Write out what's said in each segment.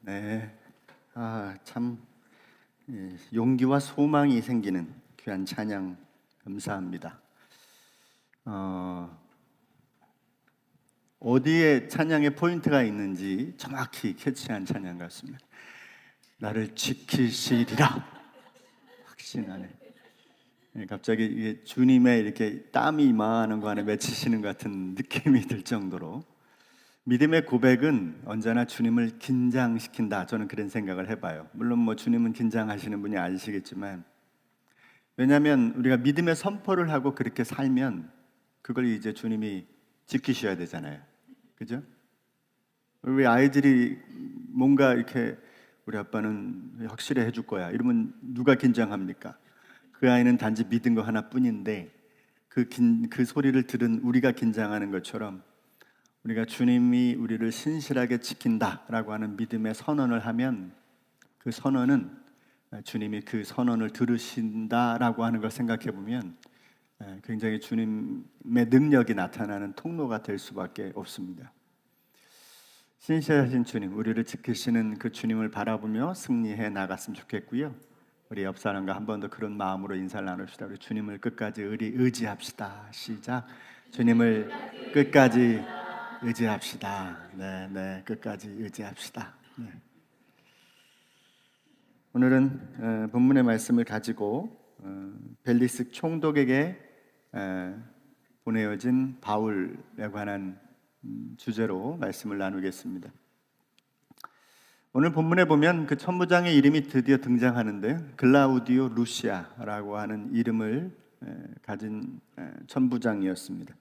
네, 참 용기와 소망이 생기는 귀한 찬양 감사합니다. 어디에 찬양의 포인트가 있는지 정확히 캐치한 찬양 같습니다. 나를 지키시리라 확신하네. 갑자기 이게 주님의 이렇게 땀이 임하는 거 안에 맺히시는 것 같은 느낌이 들 정도로 믿음의 고백은 언제나 주님을 긴장시킨다. 저는 그런 생각을 해봐요. 물론 뭐 주님은 긴장하시는 분이 아니시겠지만, 왜냐하면 우리가 믿음의 선포를 하고 그렇게 살면 그걸 이제 주님이 지키셔야 되잖아요. 그죠? 우리 아이들이 뭔가 이렇게 우리 아빠는 확실히 해줄 거야 이러면 누가 긴장합니까? 그 아이는 단지 믿은 거 하나뿐인데 그 소리를 들은 우리가 긴장하는 것처럼 우리가 주님이 우리를 신실하게 지킨다라고 하는 믿음의 선언을 하면 그 선언은 주님이 그 선언을 들으신다라고 하는 걸 생각해 보면 굉장히 주님의 능력이 나타나는 통로가 될 수밖에 없습니다. 신실하신 주님, 우리를 지키시는 그 주님을 바라보며 승리해 나갔으면 좋겠고요. 우리 옆 사람과 한 번 더 그런 마음으로 인사를 나눕시다. 우리 주님을 끝까지 의지합시다. 시작. 주님을 끝까지 의지합시다. 네, 끝까지 의지합시다. 네. 오늘은 본문의 말씀을 가지고 벨리스 총독에게 보내어진 바울에 관한 주제로 말씀을 나누겠습니다. 오늘 본문에 보면 그 천부장의 이름이 드디어 등장하는데 글라우디오 루시아라고 하는 이름을 가진 천부장이었습니다.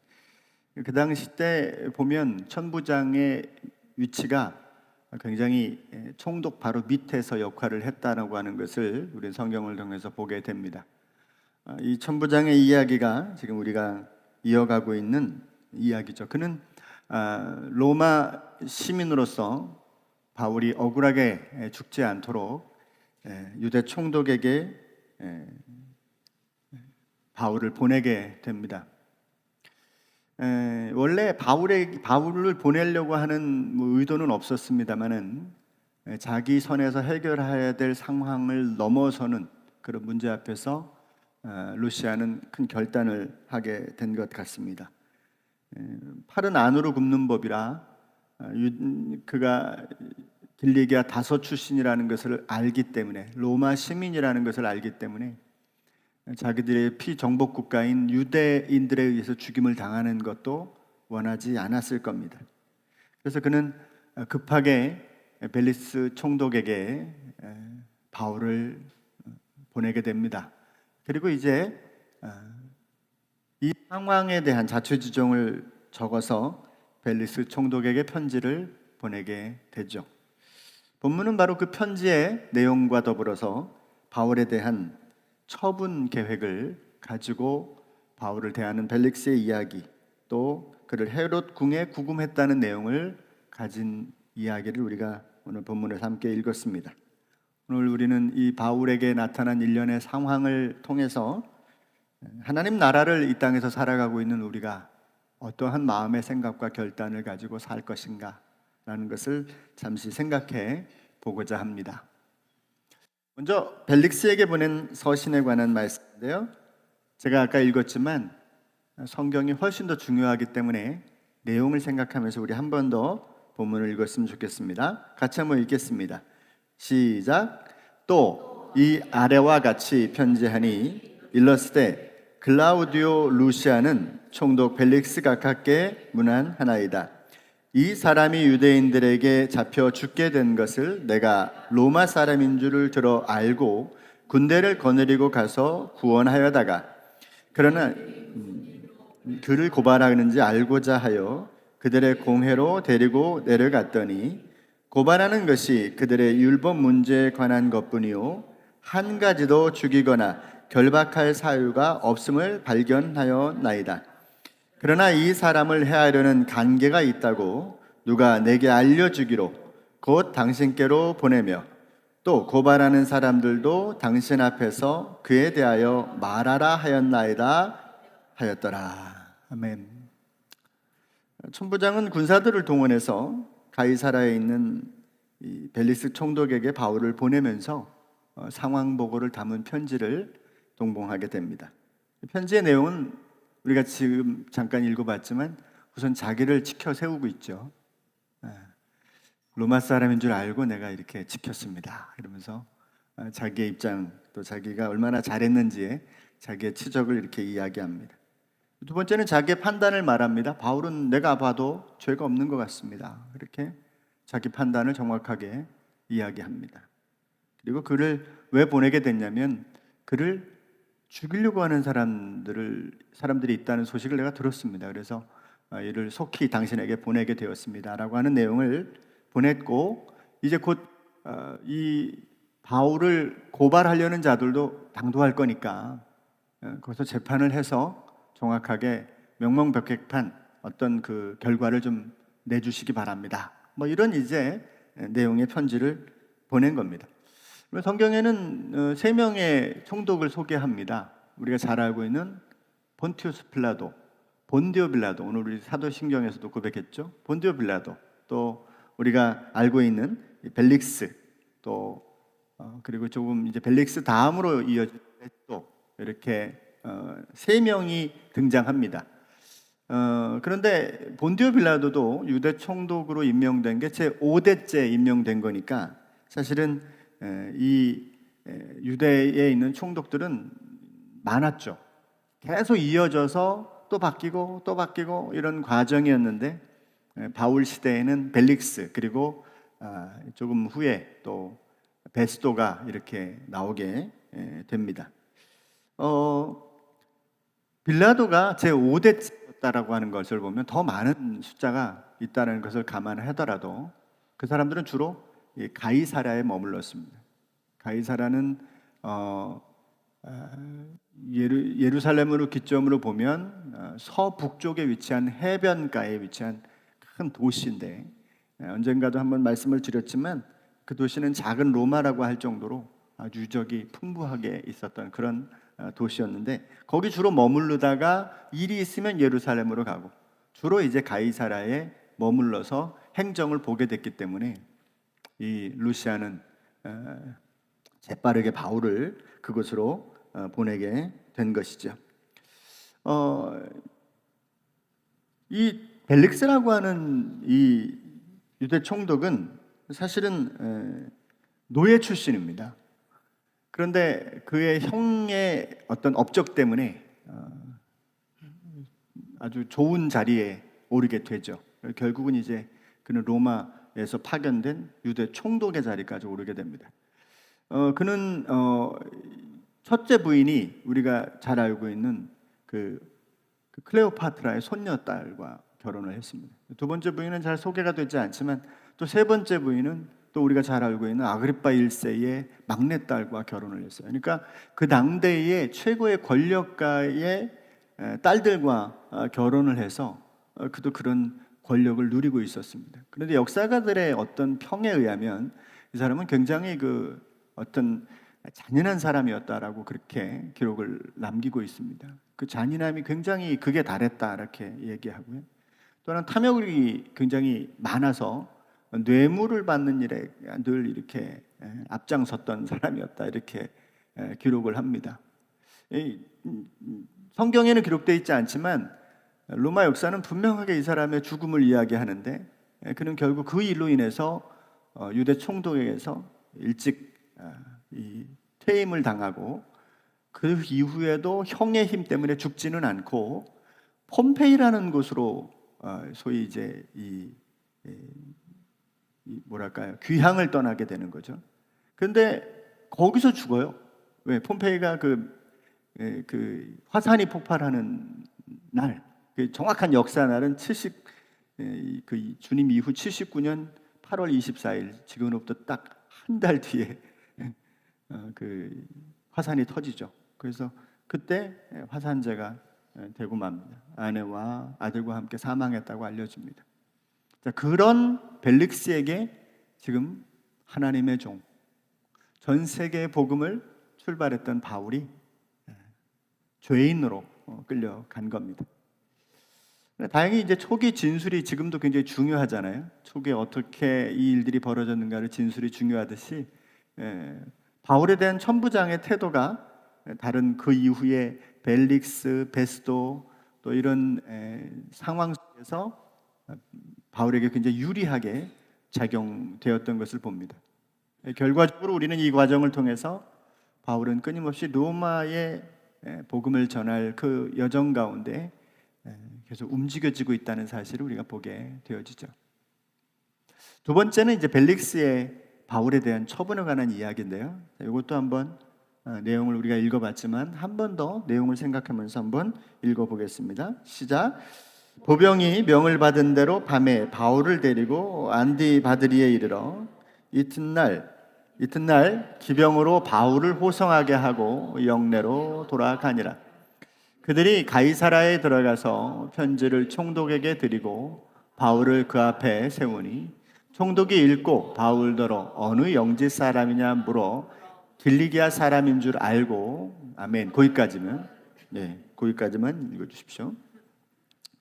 그 당시 때 보면 천부장의 위치가 굉장히 총독 바로 밑에서 역할을 했다라고 하는 것을 우리는 성경을 통해서 보게 됩니다. 이 천부장의 이야기가 지금 우리가 이어가고 있는 이야기죠. 그는 로마 시민으로서 바울이 억울하게 죽지 않도록 유대 총독에게 바울을 보내게 됩니다. 원래 바울을 보내려고 하는 의도는 없었습니다만은 자기 선에서 해결해야 될 상황을 넘어서는 그런 문제 앞에서 루시아는 큰 결단을 하게 된 것 같습니다. 팔은 안으로 굽는 법이라 그가 길리기아 다소 출신이라는 것을 알기 때문에, 로마 시민이라는 것을 알기 때문에 자기들의 피정복 국가인 유대인들에 의해서 죽임을 당하는 것도 원하지 않았을 겁니다. 그래서 그는 급하게 벨리스 총독에게 바울을 보내게 됩니다. 그리고 이제 이 상황에 대한 자초지종을 적어서 벨리스 총독에게 편지를 보내게 되죠. 본문은 바로 그 편지의 내용과 더불어서 바울에 대한 처분 계획을 가지고 바울을 대하는 벨릭스의 이야기, 또 그를 헤롯 궁에 구금했다는 내용을 가진 이야기를 우리가 오늘 본문에서 함께 읽었습니다. 오늘 우리는 이 바울에게 나타난 일련의 상황을 통해서 하나님 나라를 이 땅에서 살아가고 있는 우리가 어떠한 마음의 생각과 결단을 가지고 살 것인가 라는 것을 잠시 생각해 보고자 합니다. 먼저 벨릭스에게 보낸 서신에 관한 말씀인데요, 제가 아까 읽었지만 성경이 훨씬 더 중요하기 때문에 내용을 생각하면서 우리 한 번 더 본문을 읽었으면 좋겠습니다. 같이 한번 읽겠습니다. 시작. 또 이 아래와 같이 편지하니 일러스되 글라우디오 루시아는 총독 벨릭스 각하께 문안하나이다. 이 사람이 유대인들에게 잡혀 죽게 된 것을 내가 로마 사람인 줄을 들어 알고 군대를 거느리고 가서 구원하여다가, 그러나 그를 고발하는지 알고자 하여 그들의 공회로 데리고 내려갔더니 고발하는 것이 그들의 율법 문제에 관한 것뿐이요 한 가지도 죽이거나 결박할 사유가 없음을 발견하였나이다. 그러나 이 사람을 해하려는 관계가 있다고 누가 내게 알려주기로 곧 당신께로 보내며, 또 고발하는 사람들도 당신 앞에서 그에 대하여 말하라 하였나이다 하였더라. 아멘. 천부장은 군사들을 동원해서 가이사라에 있는 이 벨릭스 총독에게 바울을 보내면서 상황 보고를 담은 편지를 동봉하게 됩니다. 편지의 내용은 우리가 지금 잠깐 읽어봤지만 우선 자기를 지켜 세우고 있죠. 로마 사람인 줄 알고 내가 이렇게 지켰습니다. 이러면서 자기의 입장, 또 자기가 얼마나 잘했는지에 자기의 치적을 이렇게 이야기합니다. 두 번째는 자기의 판단을 말합니다. 바울은 내가 봐도 죄가 없는 것 같습니다. 이렇게 자기 판단을 정확하게 이야기합니다. 그리고 그를 왜 보내게 됐냐면 그를 죽이려고 하는 사람들이 있다는 소식을 내가 들었습니다. 그래서 이를 속히 당신에게 보내게 되었습니다 라고 하는 내용을 보냈고, 이제 곧 이 바울을 고발하려는 자들도 당도할 거니까 거기서 재판을 해서 정확하게 명명백백한 어떤 그 결과를 좀 내주시기 바랍니다. 뭐 이런 이제 내용의 편지를 보낸 겁니다. 성경에는 세 명의 총독을 소개합니다. 우리가 잘 알고 있는 본티우스 필라도, 본디오 빌라도, 오늘 우리 사도신경에서도 고백했죠. 본디오 빌라도, 또 우리가 알고 있는 벨릭스, 또 그리고 조금 이제 벨릭스 다음으로 이어진 또 이렇게 세 명이 등장합니다. 그런데 본디오 빌라도도 유대 총독으로 임명된 게 제 5대째 임명된 거니까 사실은 이 유대에 있는 총독들은 많았죠. 계속 이어져서 또 바뀌고 또 바뀌고 이런 과정이었는데, 바울 시대에는 벨릭스, 그리고 조금 후에 또 베스도가 이렇게 나오게 됩니다. 빌라도가 제 5대였다라고 하는 것을 보면 더 많은 숫자가 있다는 것을 감안하더라도 그 사람들은 주로 가이사랴에 머물렀습니다. 가이사랴는 예루살렘으로 기점으로 보면 서북쪽에 위치한 해변가에 위치한 큰 도시인데, 언젠가도 한번 말씀을 드렸지만 그 도시는 작은 로마라고 할 정도로 아주 유적이 풍부하게 있었던 그런 도시였는데, 거기 주로 머무르다가 일이 있으면 예루살렘으로 가고 주로 이제 가이사랴에 머물러서 행정을 보게 됐기 때문에 이 루시아는 재빠르게 바울을 그곳으로 보내게 된 것이죠. 이 벨릭스라고 하는 이 유대 총독은 사실은 노예 출신입니다. 그런데 그의 형의 어떤 업적 때문에 아주 좋은 자리에 오르게 되죠. 결국은 이제 그는 로마에서 파견된 유대 총독의 자리까지 오르게 됩니다. 그는 첫째 부인이 우리가 잘 알고 있는 그 클레오파트라의 손녀딸과 결혼을 했습니다. 두 번째 부인은 잘 소개가 되지 않지만 또 세 번째 부인은 또 우리가 잘 알고 있는 아그리파 1세의 막내딸과 결혼을 했어요. 그러니까 그 당대의 최고의 권력가의 딸들과 결혼을 해서 그도 그런 권력을 누리고 있었습니다. 그런데 역사가들의 어떤 평에 의하면 이 사람은 굉장히 그 어떤 잔인한 사람이었다라고 그렇게 기록을 남기고 있습니다. 그 잔인함이 굉장히 극에 달했다 이렇게 얘기하고요. 또한 탐욕이 굉장히 많아서 뇌물을 받는 일에 늘 이렇게 앞장섰던 사람이었다 이렇게 기록을 합니다. 성경에는 기록되어 있지 않지만 로마 역사는 분명하게 이 사람의 죽음을 이야기하는데, 그는 결국 그 일로 인해서 유대 총독에게서 일찍 이 퇴임을 당하고 그 이후에도 형의 힘 때문에 죽지는 않고 폼페이라는 곳으로 소위 이제 이 뭐랄까요, 귀향을 떠나게 되는 거죠. 그런데 거기서 죽어요. 왜? 폼페이가 그 화산이 폭발하는 날, 그 정확한 역사 날은 그 주님 이후 79년 8월 24일, 지금으로부터 딱 한 달 뒤에 그 화산이 터지죠. 그래서 그때 화산재가 되고 맙니다. 아내와 아들과 함께 사망했다고 알려집니다. 자, 그런 벨릭스에게 지금 하나님의 종, 전 세계의 복음을 출발했던 바울이 죄인으로 끌려간 겁니다. 다행히 이제 초기 진술이 지금도 굉장히 중요하잖아요. 초기에 어떻게 이 일들이 벌어졌는가를 진술이 중요하듯이, 바울에 대한 천부장의 태도가 다른 그 이후에 벨릭스, 베스도 또 이런 상황 속에서 바울에게 굉장히 유리하게 작용되었던 것을 봅니다. 결과적으로 우리는 이 과정을 통해서 바울은 끊임없이 로마에 복음을 전할 그 여정 가운데 계속 움직여지고 있다는 사실을 우리가 보게 되어지죠. 두 번째는 이제 벨릭스의 바울에 대한 처분에 관한 이야기인데요. 이것도 한번 내용을 우리가 읽어봤지만 한 번 더 내용을 생각하면서 한번 읽어보겠습니다. 시작. 보병이 명을 받은 대로 밤에 바울을 데리고 안디바드리에 이르러 이튿날 기병으로 바울을 호송하게 하고 영내로 돌아가니라. 그들이 가이사라에 들어가서 편지를 총독에게 드리고 바울을 그 앞에 세우니 총독이 읽고 바울더러 어느 영지 사람이냐 물어 길리기아 사람인 줄 알고. 아멘. 거기까지만 읽어주십시오.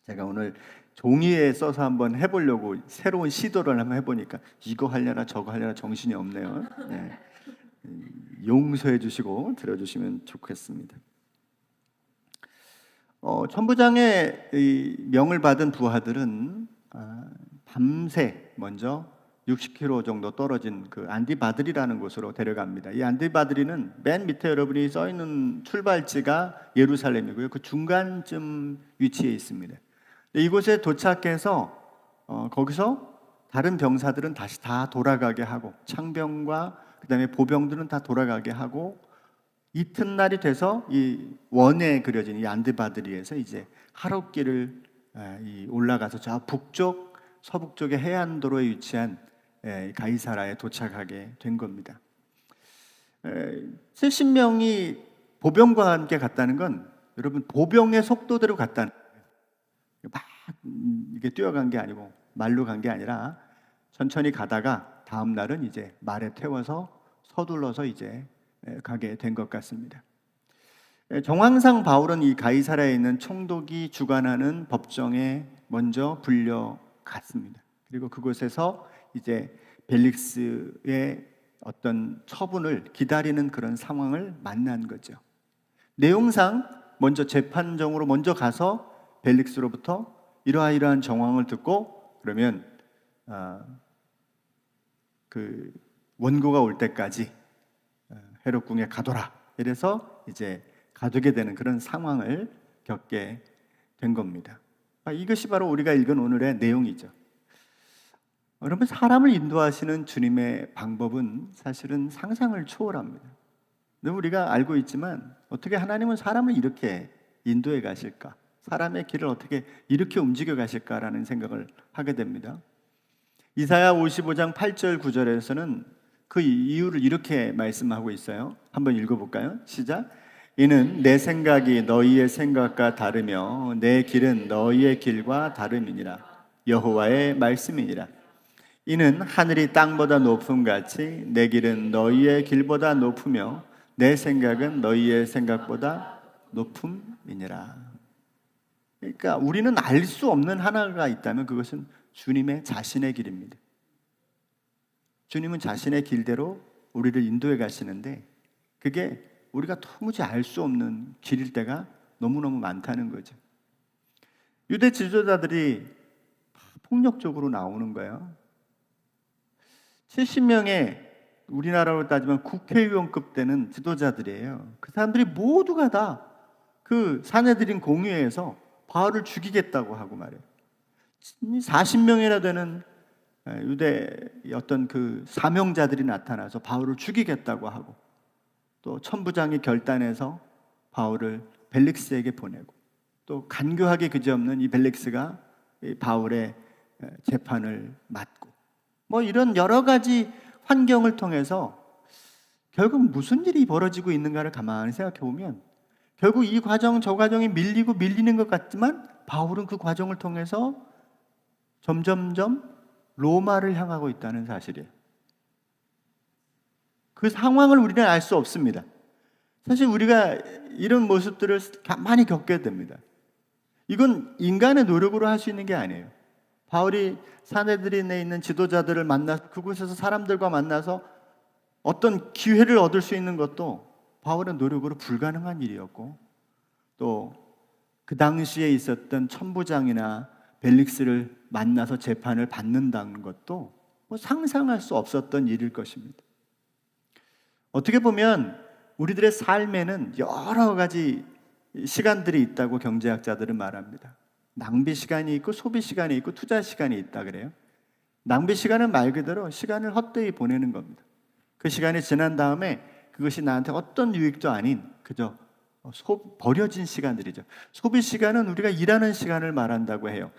제가 오늘 종이에 써서 한번 해보려고 새로운 시도를 한번 해보니까 이거 하려나 저거 하려나 정신이 없네요. 용서해 주시고 들어주시면 좋겠습니다. 천부장의 명을 받은 부하들은 밤새 먼저 60km 정도 떨어진 그 안디바드리라는 곳으로 데려갑니다. 이 안디바드리는 맨 밑에 여러분이 써 있는 출발지가 예루살렘이고요. 그 중간쯤 위치해 있습니다. 이곳에 도착해서 거기서 다른 병사들은 다시 다 돌아가게 하고 창병과 그다음에 보병들은 다 돌아가게 하고 이튿날이 돼서 이 원에 그려진 이 안디바드리에서 이제 하룻길을 올라가서 저 북쪽 서북쪽의 해안도로에 위치한 가이사라에 도착하게 된 겁니다. 70명이 보병과 함께 갔다는 건 여러분 보병의 속도대로 갔다는 거예요. 막 이게 뛰어간 게 아니고 말로 간 게 아니라 천천히 가다가 다음 날은 이제 말에 태워서 서둘러서 이제 가게 된 것 같습니다. 정황상 바울은 이 가이사라에 있는 총독이 주관하는 법정에 먼저 불려갔습니다. 그리고 그곳에서 이제 벨릭스의 어떤 처분을 기다리는 그런 상황을 만난 거죠. 내용상 먼저 재판정으로 먼저 가서 벨릭스로부터 이러한 정황을 듣고 그러면 그 원고가 올 때까지 헤롯궁에 가둬라. 이래서 이제 가두게 되는 그런 상황을 겪게 된 겁니다. 이것이 바로 우리가 읽은 오늘의 내용이죠. 여러분, 사람을 인도하시는 주님의 방법은 사실은 상상을 초월합니다. 우리가 알고 있지만 어떻게 하나님은 사람을 이렇게 인도해 가실까? 사람의 길을 어떻게 이렇게 움직여 가실까라는 생각을 하게 됩니다. 이사야 55장 8절 9절에서는 그 이유를 이렇게 말씀하고 있어요. 한번 읽어볼까요? 시작. 이는 내 생각이 너희의 생각과 다르며 내 길은 너희의 길과 다름이니라. 여호와의 말씀이니라. 이는 하늘이 땅보다 높음 같이 내 길은 너희의 길보다 높으며 내 생각은 너희의 생각보다 높음이니라. 그러니까 우리는 알 수 없는 하나가 있다면 그것은 주님의 자신의 길입니다. 주님은 자신의 길대로 우리를 인도해 가시는데 그게 우리가 도무지 알 수 없는 길일 때가 너무너무 많다는 거죠. 유대 지도자들이 폭력적으로 나오는 거예요. 70명의 우리나라로 따지면 국회의원급 되는 지도자들이에요. 그 사람들이 모두가 다 그 사내들인 공회에서 바울을 죽이겠다고 하고 말해요. 40명이나 되는 유대 어떤 그 사명자들이 나타나서 바울을 죽이겠다고 하고 또 천부장이 결단해서 바울을 벨릭스에게 보내고 또 간교하게 그지없는 이 벨릭스가 이 바울의 재판을 맡고 뭐 이런 여러 가지 환경을 통해서 결국 무슨 일이 벌어지고 있는가를 가만히 생각해 보면 결국 이 과정 저 과정이 밀리는 것 같지만 바울은 그 과정을 통해서 점점점 로마를 향하고 있다는 사실이에요. 그 상황을 우리는 알 수 없습니다. 사실 우리가 이런 모습들을 많이 겪게 됩니다. 이건 인간의 노력으로 할 수 있는 게 아니에요. 바울이 사내들인에 있는 지도자들을 만나서 그곳에서 사람들과 만나서 어떤 기회를 얻을 수 있는 것도 바울의 노력으로 불가능한 일이었고, 또 그 당시에 있었던 천부장이나 벨릭스를 만나서 재판을 받는다는 것도 뭐 상상할 수 없었던 일일 것입니다. 어떻게 보면 우리들의 삶에는 여러 가지 시간들이 있다고 경제학자들은 말합니다. 낭비 시간이 있고 소비 시간이 있고 투자 시간이 있다 그래요. 낭비 시간은 말 그대로 시간을 헛되이 보내는 겁니다. 그 시간이 지난 다음에 그것이 나한테 어떤 유익도 아닌 그저 버려진 시간들이죠. 소비 시간은 우리가 일하는 시간을 말한다고 해요.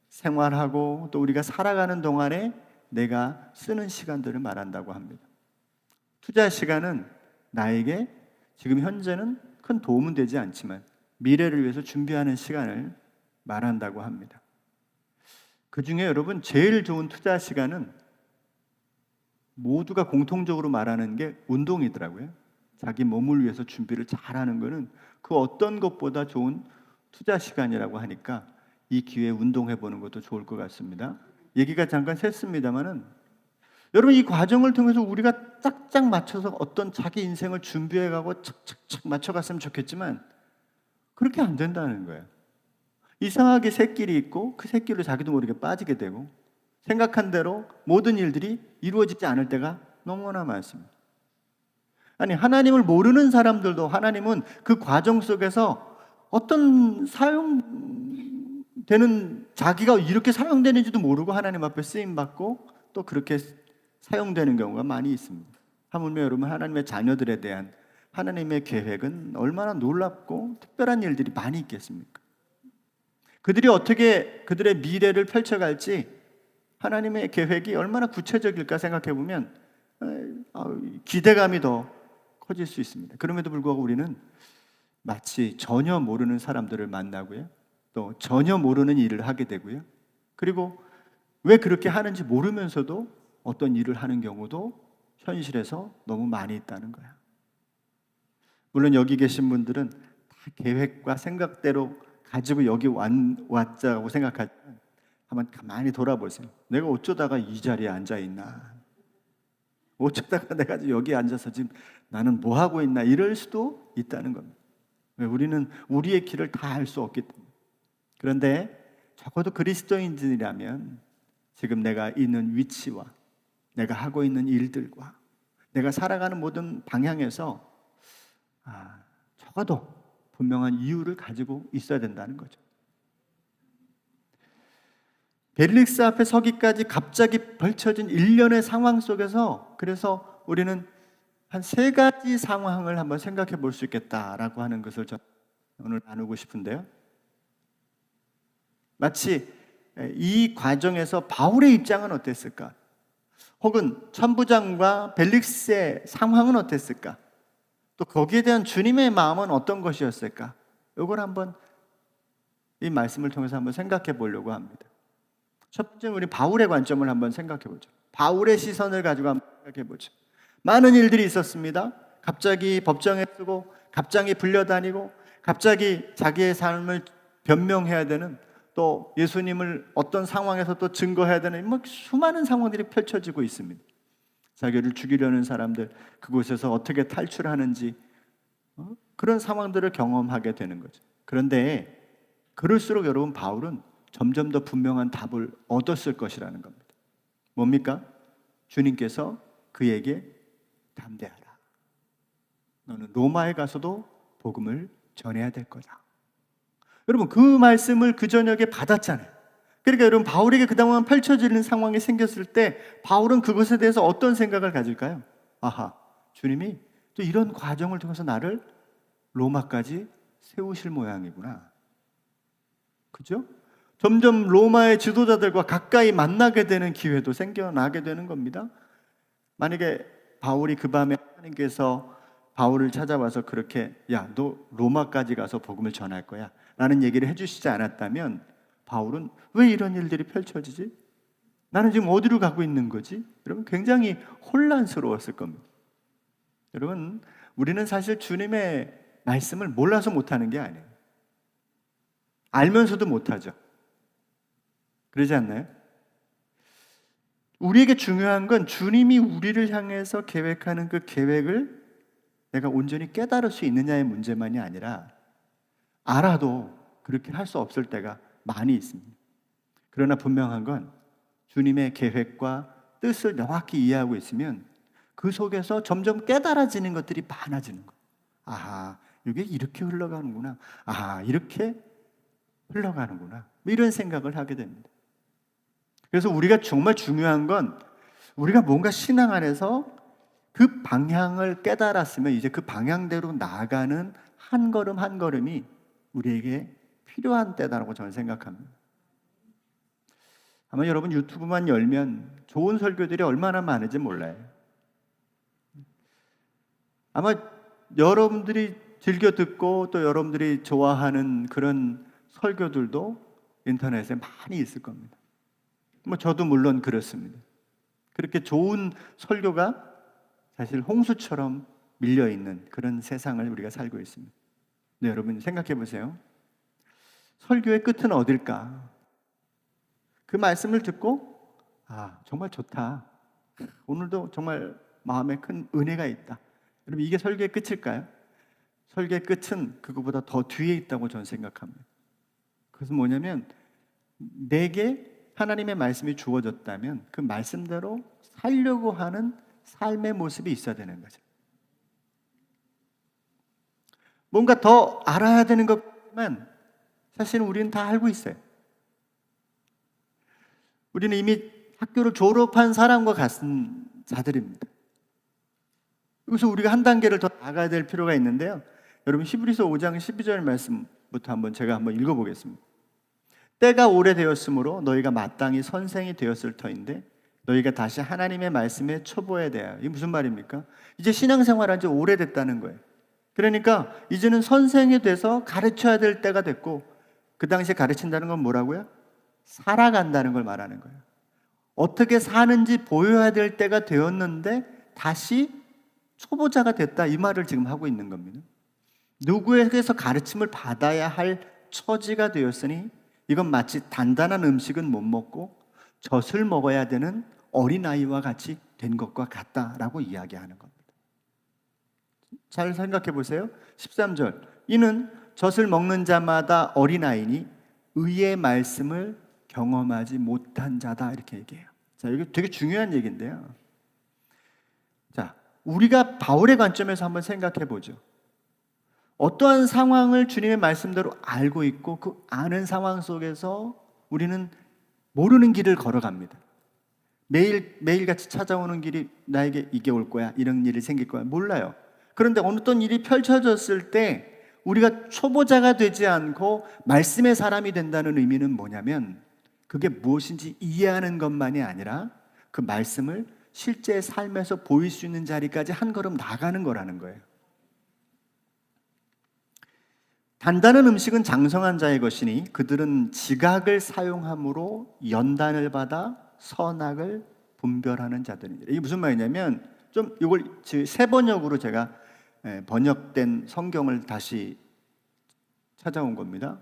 생활하고 또 우리가 살아가는 동안에 내가 쓰는 시간들을 말한다고 합니다. 투자 시간은 나에게 지금 현재는 큰 도움은 되지 않지만 미래를 위해서 준비하는 시간을 말한다고 합니다. 그 중에 여러분 제일 좋은 투자 시간은 모두가 공통적으로 말하는 게 운동이더라고요. 자기 몸을 위해서 준비를 잘하는 것은 그 어떤 것보다 좋은 투자 시간이라고 하니까 이 기회에 운동해보는 것도 좋을 것 같습니다. 얘기가 잠깐 샜습니다만은 여러분 이 과정을 통해서 우리가 짝짝 맞춰서 어떤 자기 인생을 준비해가고 착착착 맞춰갔으면 좋겠지만 그렇게 안 된다는 거예요. 이상하게 새길이 있고 그 새길로 자기도 모르게 빠지게 되고 생각한 대로 모든 일들이 이루어지지 않을 때가 너무나 많습니다. 아니 하나님을 모르는 사람들도 하나님은 그 과정 속에서 어떤 사용되는 자기가 이렇게 사용되는지도 모르고 하나님 앞에 쓰임받고 또 그렇게 사용되는 경우가 많이 있습니다. 하물며 여러분 하나님의 자녀들에 대한 하나님의 계획은 얼마나 놀랍고 특별한 일들이 많이 있겠습니까? 그들이 어떻게 그들의 미래를 펼쳐갈지 하나님의 계획이 얼마나 구체적일까 생각해 보면 기대감이 더 커질 수 있습니다. 그럼에도 불구하고 우리는 마치 전혀 모르는 사람들을 만나고요. 또 전혀 모르는 일을 하게 되고요. 그리고 왜 그렇게 하는지 모르면서도 어떤 일을 하는 경우도 현실에서 너무 많이 있다는 거야. 물론 여기 계신 분들은 다 계획과 생각대로 가지고 여기 왔자고 생각하지만 한번 가만히 돌아보세요. 내가 어쩌다가 이 자리에 앉아 있나? 어쩌다가 내가 여기 앉아서 지금 나는 뭐 하고 있나? 이럴 수도 있다는 겁니다. 우리는 우리의 길을 다 알 수 없기 때문에. 그런데 적어도 그리스도인들이라면 지금 내가 있는 위치와 내가 하고 있는 일들과 내가 살아가는 모든 방향에서 적어도 분명한 이유를 가지고 있어야 된다는 거죠. 벨릭스 앞에 서기까지 갑자기 벌쳐진 일련의 상황 속에서 그래서 우리는 한 3가지 상황을 한번 생각해 볼 수 있겠다라고 하는 것을 오늘 나누고 싶은데요. 마치 이 과정에서 바울의 입장은 어땠을까? 혹은 천부장과 벨릭스의 상황은 어땠을까? 또 거기에 대한 주님의 마음은 어떤 것이었을까? 이걸 한번 이 말씀을 통해서 한번 생각해 보려고 합니다. 첫 번째 우리 바울의 관점을 한번 생각해 보죠. 바울의 시선을 가지고 한번 생각해 보죠. 많은 일들이 있었습니다. 갑자기 법정에 서고 갑자기 불려다니고 갑자기 자기의 삶을 변명해야 되는 또 예수님을 어떤 상황에서 또 증거해야 되는 수많은 상황들이 펼쳐지고 있습니다. 자기를 죽이려는 사람들 그곳에서 어떻게 탈출하는지 그런 상황들을 경험하게 되는 거죠. 그런데 그럴수록 여러분 바울은 점점 더 분명한 답을 얻었을 것이라는 겁니다. 뭡니까? 주님께서 그에게 담대하라. 너는 로마에 가서도 복음을 전해야 될 거다. 여러분 그 말씀을 그 저녁에 받았잖아요. 그러니까 여러분 바울에게 그동안 펼쳐지는 상황이 생겼을 때 바울은 그것에 대해서 어떤 생각을 가질까요? 아하, 주님이 또 이런 과정을 통해서 나를 로마까지 세우실 모양이구나. 그죠? 점점 로마의 지도자들과 가까이 만나게 되는 기회도 생겨나게 되는 겁니다. 만약에 바울이 그 밤에 하나님께서 바울을 찾아와서 그렇게 야, 너 로마까지 가서 복음을 전할 거야 라는 얘기를 해주시지 않았다면 바울은 왜 이런 일들이 펼쳐지지? 나는 지금 어디로 가고 있는 거지? 여러분 굉장히 혼란스러웠을 겁니다. 여러분 우리는 사실 주님의 말씀을 몰라서 못하는 게 아니에요. 알면서도 못하죠. 그러지 않나요? 우리에게 중요한 건 주님이 우리를 향해서 계획하는 그 계획을 내가 온전히 깨달을 수 있느냐의 문제만이 아니라 알아도 그렇게 할 수 없을 때가 많이 있습니다. 그러나 분명한 건 주님의 계획과 뜻을 명확히 이해하고 있으면 그 속에서 점점 깨달아지는 것들이 많아지는 거예요. 아하, 이게 이렇게 흘러가는구나. 아하, 이렇게 흘러가는구나. 이런 생각을 하게 됩니다. 그래서 우리가 정말 중요한 건 우리가 뭔가 신앙 안에서 그 방향을 깨달았으면 이제 그 방향대로 나아가는 한 걸음 한 걸음이 우리에게 필요한 때다라고 저는 생각합니다. 아마 여러분 유튜브만 열면 좋은 설교들이 얼마나 많은지 몰라요. 아마 여러분들이 즐겨 듣고 또 여러분들이 좋아하는 그런 설교들도 인터넷에 많이 있을 겁니다. 저도 물론 그렇습니다. 그렇게 좋은 설교가 사실 홍수처럼 밀려있는 그런 세상을 우리가 살고 있습니다. 네, 여러분 생각해 보세요. 설교의 끝은 어딜까? 그 말씀을 듣고 정말 좋다. 오늘도 정말 마음에 큰 은혜가 있다. 여러분 이게 설교의 끝일까요? 설교의 끝은 그거보다 더 뒤에 있다고 저는 생각합니다. 그것은 뭐냐면 내게 하나님의 말씀이 주어졌다면 그 말씀대로 살려고 하는 삶의 모습이 있어야 되는 거죠. 뭔가 더 알아야 되는 것만 사실은 우리는 다 알고 있어요. 우리는 이미 학교를 졸업한 사람과 같은 자들입니다. 여기서 우리가 한 단계를 더 나가야 될 필요가 있는데요. 여러분 히브리서 5장 12절 말씀부터 제가 한번 읽어보겠습니다. 때가 오래되었으므로 너희가 마땅히 선생이 되었을 터인데 너희가 다시 하나님의 말씀에 초보에 대하여. 이게 무슨 말입니까? 이제 신앙생활한 지 오래됐다는 거예요. 그러니까 이제는 선생이 돼서 가르쳐야 될 때가 됐고, 그 당시에 가르친다는 건 뭐라고요? 살아간다는 걸 말하는 거예요. 어떻게 사는지 보여야 될 때가 되었는데 다시 초보자가 됐다, 이 말을 지금 하고 있는 겁니다. 누구에게서 가르침을 받아야 할 처지가 되었으니 이건 마치 단단한 음식은 못 먹고 젖을 먹어야 되는 어린아이와 같이 된 것과 같다라고 이야기하는 겁니다. 잘 생각해 보세요. 13절, 이는 젖을 먹는 자마다 어린아이니 의의 말씀을 경험하지 못한 자다, 이렇게 얘기해요. 자, 이게 되게 중요한 얘기인데요. 자, 우리가 바울의 관점에서 한번 생각해 보죠. 어떠한 상황을 주님의 말씀대로 알고 있고 그 아는 상황 속에서 우리는 모르는 길을 걸어갑니다. 매일같이 찾아오는 길이 나에게 이게 올 거야, 이런 일이 생길 거야, 몰라요. 그런데 어떤 일이 펼쳐졌을 때 우리가 초보자가 되지 않고 말씀의 사람이 된다는 의미는 뭐냐면 그게 무엇인지 이해하는 것만이 아니라 그 말씀을 실제 삶에서 보일 수 있는 자리까지 한 걸음 나가는 거라는 거예요. 단단한 음식은 장성한 자의 것이니 그들은 지각을 사용함으로 연단을 받아 선악을 분별하는 자들이니라. 이게 무슨 말이냐면, 좀 이걸 새 번역으로 제가 번역된 성경을 다시 찾아온 겁니다.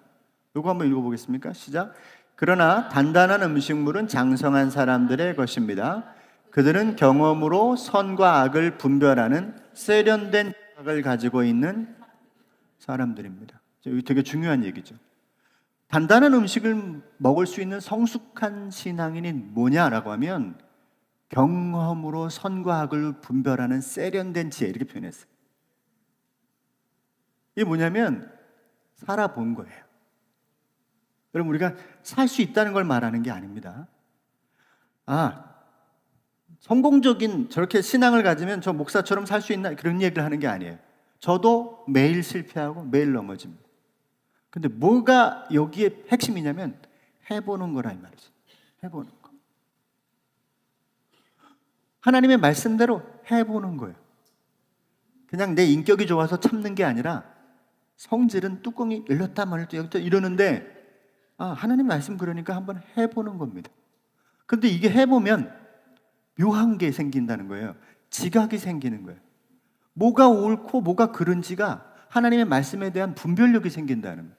이거 한번 읽어보겠습니까? 시작. 그러나 단단한 음식물은 장성한 사람들의 것입니다. 그들은 경험으로 선과 악을 분별하는 세련된 지각을 가지고 있는 사람들입니다. 이거 되게 중요한 얘기죠. 단단한 음식을 먹을 수 있는 성숙한 신앙인이 뭐냐라고 하면 경험으로 선과 악을 분별하는 세련된 지혜, 이렇게 표현했어요. 이게 뭐냐면 살아본 거예요. 여러분, 우리가 살 수 있다는 걸 말하는 게 아닙니다. 성공적인 저렇게 신앙을 가지면 저 목사처럼 살 수 있나, 그런 얘기를 하는 게 아니에요. 저도 매일 실패하고 매일 넘어집니다. 근데 뭐가 여기에 핵심이냐면 해보는 거라, 이 말이죠. 해보는 거. 하나님의 말씀대로 해보는 거예요. 그냥 내 인격이 좋아서 참는 게 아니라 성질은 뚜껑이 열렸다 말렸다 여기다 이러는데 하나님 말씀 그러니까 한번 해보는 겁니다. 근데 이게 해보면 묘한 게 생긴다는 거예요. 지각이 생기는 거예요. 뭐가 옳고 뭐가 그른지가 하나님의 말씀에 대한 분별력이 생긴다는 거예요.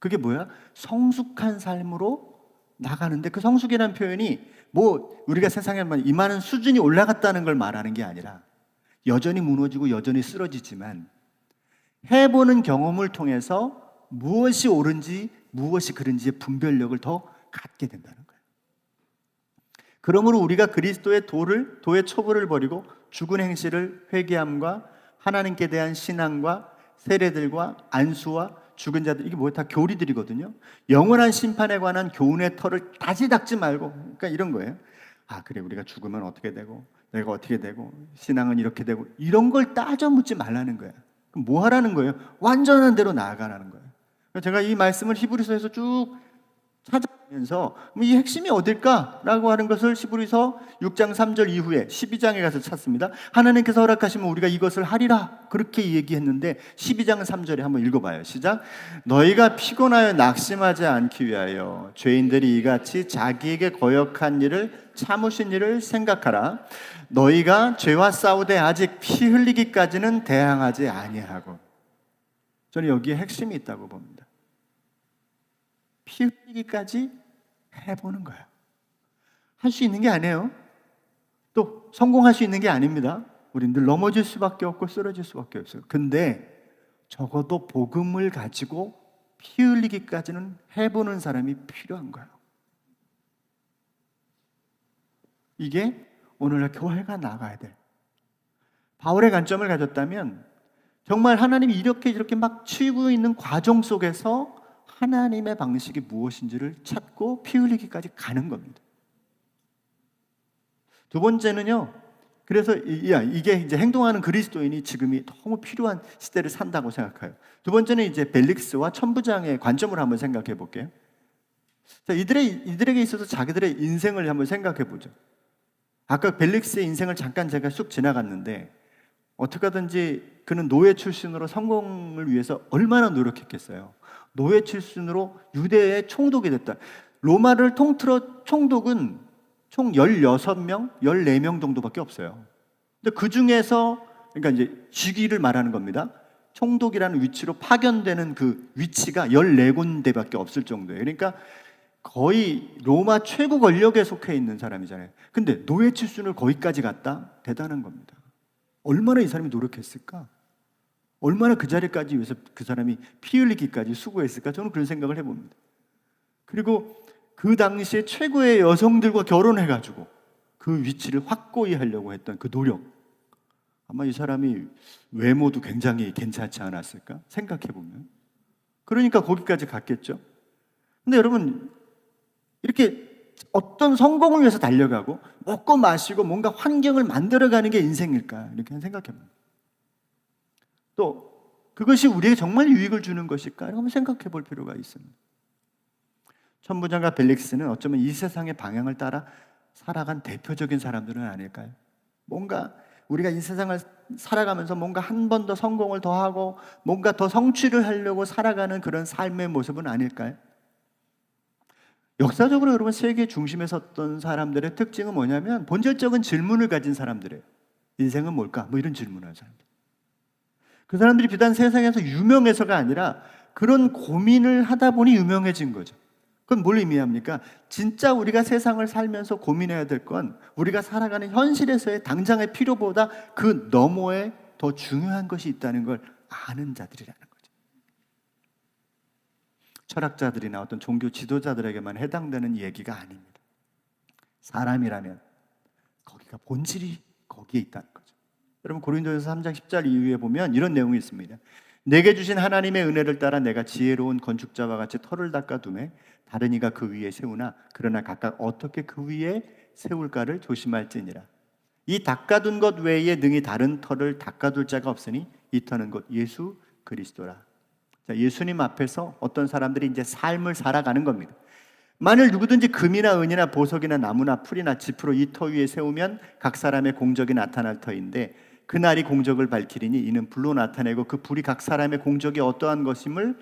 그게 뭐야? 성숙한 삶으로 나가는데, 그 성숙이라는 표현이 뭐 우리가 세상에만 이만한 수준이 올라갔다는 걸 말하는 게 아니라 여전히 무너지고 여전히 쓰러지지만 해보는 경험을 통해서 무엇이 옳은지 무엇이 그른지의 분별력을 더 갖게 된다는 거예요. 그러므로 우리가 그리스도의 도의 처벌을 버리고 죽은 행실을 회개함과 하나님께 대한 신앙과 세례들과 안수와 죽은 자들, 이게 뭐예요? 다 교리들이거든요. 영원한 심판에 관한 교훈의 털을 다시 닦지 말고, 그러니까 이런 거예요. 아, 그래, 우리가 죽으면 어떻게 되고 내가 어떻게 되고 신앙은 이렇게 되고, 이런 걸 따져 묻지 말라는 거예요. 그럼 뭐 하라는 거예요? 완전한 대로 나아가라는 거예요. 제가 이 말씀을 히브리서에서 쭉 찾아보면서 이 핵심이 어딜까라고 하는 것을 히브리서 6장 3절 이후에 12장에 가서 찾습니다. 하나님께서 허락하시면 우리가 이것을 하리라, 그렇게 얘기했는데 12장 3절에 한번 읽어봐요. 시작. 너희가 피곤하여 낙심하지 않기 위하여 죄인들이 이같이 자기에게 거역한 일을 참으신 일을 생각하라. 너희가 죄와 싸우되 아직 피 흘리기까지는 대항하지 아니하고. 저는 여기에 핵심이 있다고 봅니다. 피 흘리기까지 해보는 거야. 할 수 있는 게 아니에요. 또 성공할 수 있는 게 아닙니다. 우린 늘 넘어질 수밖에 없고 쓰러질 수밖에 없어요. 근데 적어도 복음을 가지고 피 흘리기까지는 해보는 사람이 필요한 거예요. 이게 오늘날 교회가 나가야 돼. 바울의 관점을 가졌다면 정말 하나님이 이렇게 막 치고 있는 과정 속에서 하나님의 방식이 무엇인지를 찾고 피 흘리기까지 가는 겁니다. 두 번째는요, 그래서 이게 이제 행동하는 그리스도인이 지금이 너무 필요한 시대를 산다고 생각해요. 두 번째는 이제 벨릭스와 천부장의 관점을 한번 생각해 볼게요. 자, 이들에게 있어서 자기들의 인생을 한번 생각해 보죠. 아까 벨릭스의 인생을 잠깐 제가 쑥 지나갔는데, 어떻게 하든지 그는 노예 출신으로 성공을 위해서 얼마나 노력했겠어요. 노예 출신으로 유대의 총독이 됐다. 로마를 통틀어 총독은 총 16명, 14명 정도밖에 없어요. 근데 그 중에서, 그러니까 이제 직위를 말하는 겁니다. 총독이라는 위치로 파견되는 그 위치가 14군데밖에 없을 정도예요. 그러니까 거의 로마 최고 권력에 속해 있는 사람이잖아요. 근데 노예 출신을 거기까지 갔다? 대단한 겁니다. 얼마나 이 사람이 노력했을까? 얼마나 그 자리까지 위해서 그 사람이 피 흘리기까지 수고했을까? 저는 그런 생각을 해봅니다. 그리고 그 당시에 최고의 여성들과 결혼해가지고 그 위치를 확고히 하려고 했던 그 노력, 아마 이 사람이 외모도 굉장히 괜찮지 않았을까? 생각해보면. 그러니까 거기까지 갔겠죠. 근데 여러분, 이렇게 어떤 성공을 위해서 달려가고 먹고 마시고 뭔가 환경을 만들어가는 게 인생일까? 이렇게 생각해봅니다. 또 그것이 우리에게 정말 유익을 주는 것일까? 한번 생각해 볼 필요가 있습니다. 천부장과 벨릭스는 어쩌면 이 세상의 방향을 따라 살아간 대표적인 사람들은 아닐까요? 뭔가 우리가 이 세상을 살아가면서 뭔가 한 번 더 성공을 더 하고 뭔가 더 성취를 하려고 살아가는 그런 삶의 모습은 아닐까요? 역사적으로 여러분 세계 중심에 섰던 사람들의 특징은 뭐냐면 본질적인 질문을 가진 사람들이에요. 인생은 뭘까? 뭐 이런 질문을 하는 사람들. 그 사람들이 비단 세상에서 유명해서가 아니라 그런 고민을 하다 보니 유명해진 거죠. 그건 뭘 의미합니까? 진짜 우리가 세상을 살면서 고민해야 될 건 우리가 살아가는 현실에서의 당장의 필요보다 그 너머에 더 중요한 것이 있다는 걸 아는 자들이라는 거죠. 철학자들이나 어떤 종교 지도자들에게만 해당되는 얘기가 아닙니다. 사람이라면 거기가 본질이 거기에 있다는 거죠. 여러분 고린도전서 3장 10절 이후에 보면 이런 내용이 있습니다. 내게 주신 하나님의 은혜를 따라 내가 지혜로운 건축자와 같이 터를 닦아두매 다른 이가 그 위에 세우나 그러나 각각 어떻게 그 위에 세울까를 조심할지니라. 이 닦아둔 것 외에 능히 다른 터를 닦아둘 자가 없으니 이 터는 곧 예수 그리스도라. 자, 예수님 앞에서 어떤 사람들이 이제 삶을 살아가는 겁니다. 만일 누구든지 금이나 은이나 보석이나 나무나 풀이나 짚으로 이 터 위에 세우면 각 사람의 공적이 나타날 터인데 그날이 공적을 밝히리니 이는 불로 나타내고 그 불이 각 사람의 공적이 어떠한 것을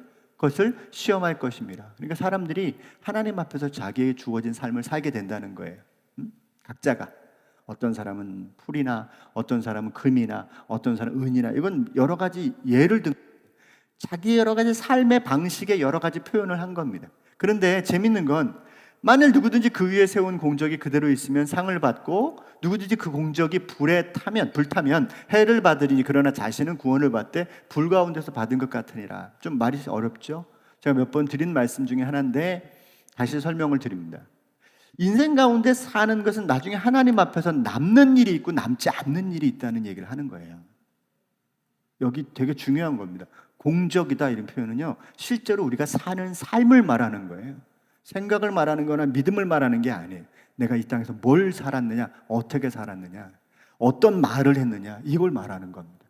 시험할 것입니다. 그러니까 사람들이 하나님 앞에서 자기에게 주어진 삶을 살게 된다는 거예요. 각자가 어떤 사람은 풀이나 어떤 사람은 금이나 어떤 사람은 은이나 이건 여러 가지 예를 든 자기 여러 가지 삶의 방식의 여러 가지 표현을 한 겁니다. 그런데 재밌는 건 만일 누구든지 그 위에 세운 공적이 그대로 있으면 상을 받고 누구든지 그 공적이 불타면 해를 받으리니 그러나 자신은 구원을 받되 불 가운데서 받은 것 같으니라. 좀 말이 어렵죠? 제가 몇 번 드린 말씀 중에 하나인데 다시 설명을 드립니다. 인생 가운데 사는 것은 나중에 하나님 앞에서 남는 일이 있고 남지 않는 일이 있다는 얘기를 하는 거예요. 여기 되게 중요한 겁니다. 공적이다 이런 표현은요, 실제로 우리가 사는 삶을 말하는 거예요. 생각을 말하는 거나 믿음을 말하는 게 아니에요. 내가 이 땅에서 뭘 살았느냐, 어떻게 살았느냐, 어떤 말을 했느냐, 이걸 말하는 겁니다.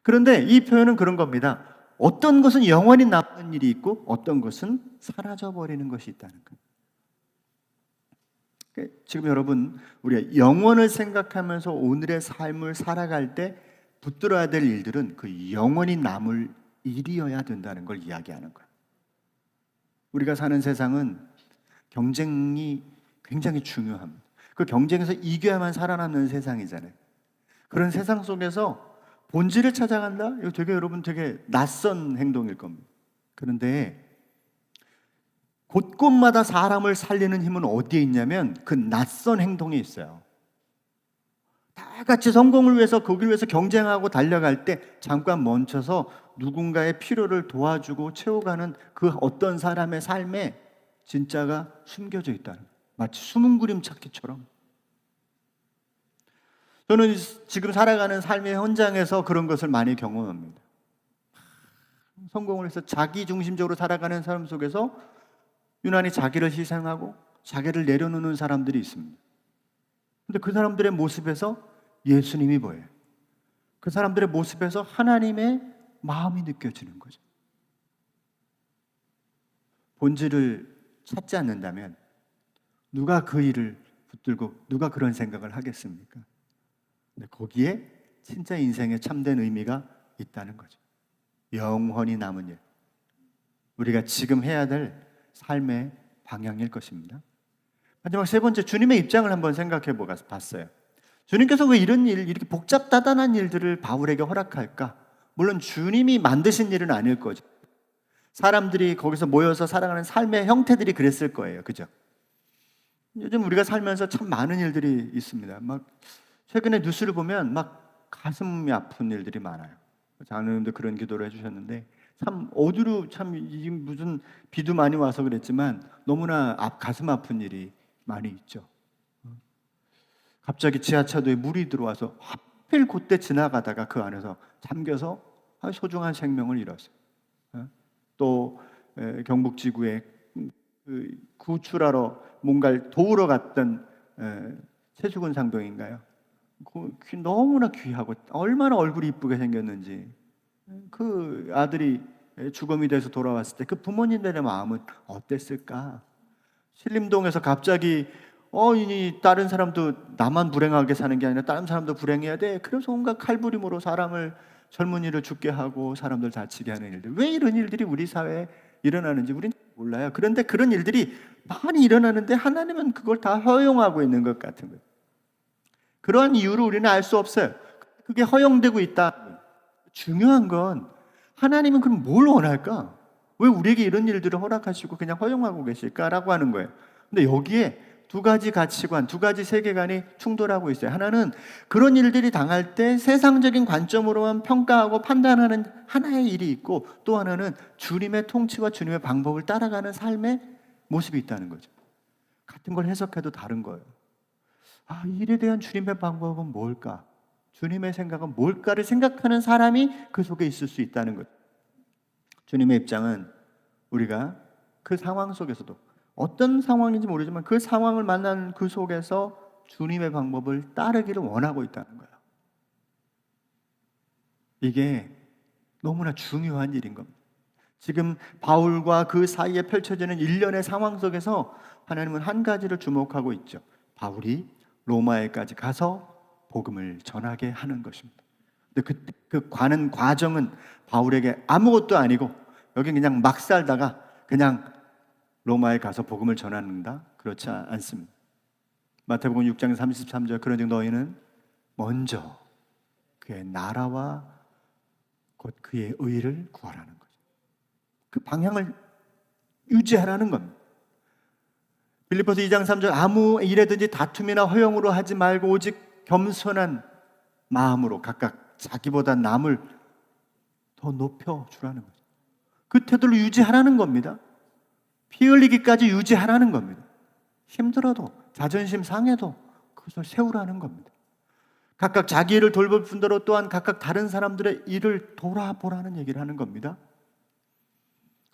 그런데 이 표현은 그런 겁니다. 어떤 것은 영원히 남는 일이 있고 어떤 것은 사라져버리는 것이 있다는 거예요. 지금 여러분, 우리가 영원을 생각하면서 오늘의 삶을 살아갈 때 붙들어야 될 일들은 그 영원히 남을 일이어야 된다는 걸 이야기하는 거예요. 우리가 사는 세상은 경쟁이 굉장히 중요합니다. 그 경쟁에서 이겨야만 살아남는 세상이잖아요. 그런 세상 속에서 본질을 찾아간다? 이거 되게 여러분 되게 낯선 행동일 겁니다. 그런데 곳곳마다 사람을 살리는 힘은 어디에 있냐면 그 낯선 행동에 있어요. 다 같이 성공을 위해서 거기를 위해서 경쟁하고 달려갈 때 잠깐 멈춰서 누군가의 필요를 도와주고 채워가는 그 어떤 사람의 삶에 진짜가 숨겨져 있다는 거예요. 마치 숨은 그림 찾기처럼. 저는 지금 살아가는 삶의 현장에서 그런 것을 많이 경험합니다. 성공을 해서 자기 중심적으로 살아가는 삶 속에서 유난히 자기를 희생하고 자기를 내려놓는 사람들이 있습니다. 근데 그 사람들의 모습에서 예수님이 보여요. 그 사람들의 모습에서 하나님의 마음이 느껴지는 거죠. 본질을 찾지 않는다면 누가 그 일을 붙들고 누가 그런 생각을 하겠습니까? 근데 거기에 진짜 인생의 참된 의미가 있다는 거죠. 영원히 남은 일. 우리가 지금 해야 될 삶의 방향일 것입니다. 마지막 세 번째, 주님의 입장을 한번 생각해 봤어요. 주님께서 왜 이런 일, 이렇게 복잡다단한 일들을 바울에게 허락할까? 물론 주님이 만드신 일은 아닐 거죠. 사람들이 거기서 모여서 살아가는 삶의 형태들이 그랬을 거예요. 그죠? 요즘 우리가 살면서 참 많은 일들이 있습니다. 막 최근에 뉴스를 보면 막 가슴이 아픈 일들이 많아요. 장로님도 그런 기도를 해주셨는데 참 어디로 참 무슨 비도 많이 와서 그랬지만 너무나 가슴 아픈 일이 많이 있죠. 갑자기 지하차도에 물이 들어와서 하필 그때 지나가다가 그 안에서 잠겨서 소중한 생명을 잃었어요. 또 경북지구에 구출하러 뭔가를 도우러 갔던 최수근 상동인가요? 너무나 귀하고 얼마나 얼굴이 이쁘게 생겼는지 그 아들이 주검이 돼서 돌아왔을 때 그 부모님들의 마음은 어땠을까? 신림동에서 갑자기 이 다른 사람도 나만 불행하게 사는 게 아니라 다른 사람도 불행해야 돼. 그래서 온갖 칼부림으로 사람을 젊은이를 죽게 하고 사람들 다치게 하는 일들. 왜 이런 일들이 우리 사회에 일어나는지 우리는 몰라요. 그런데 그런 일들이 많이 일어나는데 하나님은 그걸 다 허용하고 있는 것 같은 거예요. 그러한 이유를 우리는 알 수 없어요. 그게 허용되고 있다. 중요한 건 하나님은 그럼 뭘 원할까? 왜 우리에게 이런 일들을 허락하시고 그냥 허용하고 계실까라고 하는 거예요. 근데 여기에 두 가지 가치관, 두 가지 세계관이 충돌하고 있어요. 하나는 그런 일들이 당할 때 세상적인 관점으로만 평가하고 판단하는 하나의 일이 있고, 또 하나는 주님의 통치와 주님의 방법을 따라가는 삶의 모습이 있다는 거죠. 같은 걸 해석해도 다른 거예요. 이 일에 대한 주님의 방법은 뭘까? 주님의 생각은 뭘까를 생각하는 사람이 그 속에 있을 수 있다는 거죠. 주님의 입장은 우리가 그 상황 속에서도 어떤 상황인지 모르지만 그 상황을 만난 그 속에서 주님의 방법을 따르기를 원하고 있다는 거예요. 이게 너무나 중요한 일인 겁니다. 지금 바울과 그 사이에 펼쳐지는 일련의 상황 속에서 하나님은 한 가지를 주목하고 있죠. 바울이 로마에까지 가서 복음을 전하게 하는 것입니다. 근데 그 가는 과정은 바울에게 아무것도 아니고 여기 그냥 막 살다가 그냥 로마에 가서 복음을 전하는다? 그렇지 않습니다. 마태복음 6장 33절 그런즉 너희는 먼저 그의 나라와 곧 그의 의를 구하라는 거죠. 그 방향을 유지하라는 겁니다. 빌립보서 2장 3절 아무 일에든지 다툼이나 허용으로 하지 말고 오직 겸손한 마음으로 각각 자기보다 남을 더 높여주라는 거죠. 그 태도를 유지하라는 겁니다. 피 흘리기까지 유지하라는 겁니다. 힘들어도 자존심 상해도 그것을 세우라는 겁니다. 각각 자기 일을 돌볼 뿐더러 또한 각각 다른 사람들의 일을 돌아보라는 얘기를 하는 겁니다.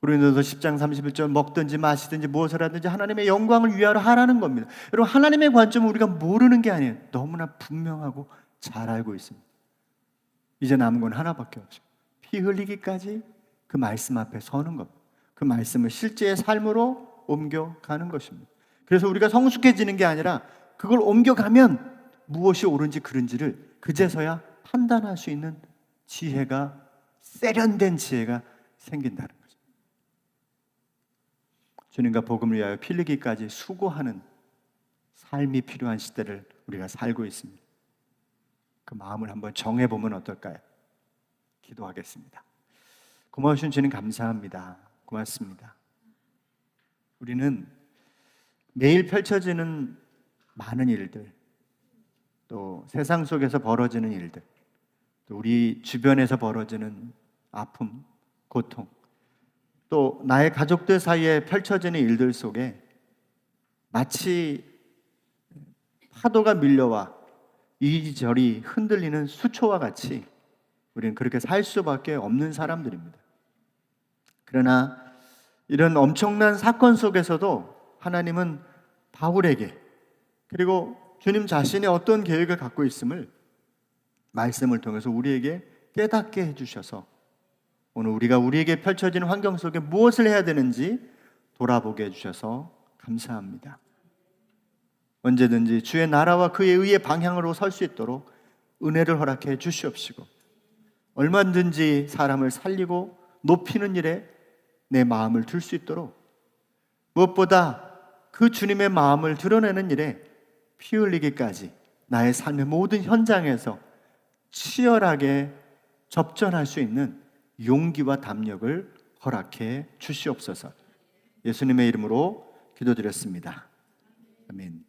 고린도서 10장 31절 먹든지 마시든지 무엇을 하든지 하나님의 영광을 위하여 하라는 겁니다. 여러분, 하나님의 관점은 우리가 모르는 게 아니에요. 너무나 분명하고 잘 알고 있습니다. 이제 남은 건 하나밖에 없어요. 피 흘리기까지 그 말씀 앞에 서는 겁니다. 그 말씀을 실제의 삶으로 옮겨가는 것입니다. 그래서 우리가 성숙해지는 게 아니라 그걸 옮겨가면 무엇이 옳은지 그른지를 그제서야 판단할 수 있는 지혜가, 세련된 지혜가 생긴다는 거죠. 주님과 복음을 위하여 피 흘리기까지 수고하는 삶이 필요한 시대를 우리가 살고 있습니다. 그 마음을 한번 정해보면 어떨까요? 기도하겠습니다. 고마우신 주님 감사합니다. 고맙습니다. 우리는 매일 펼쳐지는 많은 일들, 또 세상 속에서 벌어지는 일들, 또 우리 주변에서 벌어지는 아픔, 고통, 또 나의 가족들 사이에 펼쳐지는 일들 속에 마치 파도가 밀려와 이리저리 흔들리는 수초와 같이 우리는 그렇게 살 수밖에 없는 사람들입니다. 그러나 이런 엄청난 사건 속에서도 하나님은 바울에게, 그리고 주님 자신이 어떤 계획을 갖고 있음을 말씀을 통해서 우리에게 깨닫게 해주셔서 오늘 우리가 우리에게 펼쳐지는 환경 속에 무엇을 해야 되는지 돌아보게 해주셔서 감사합니다. 언제든지 주의 나라와 그의 의의 방향으로 설 수 있도록 은혜를 허락해 주시옵시고, 얼마든지 사람을 살리고 높이는 일에 내 마음을 둘 수 있도록, 무엇보다 그 주님의 마음을 드러내는 일에 피 흘리기까지 나의 삶의 모든 현장에서 치열하게 접전할 수 있는 용기와 담력을 허락해 주시옵소서. 예수님의 이름으로 기도드렸습니다. 아멘.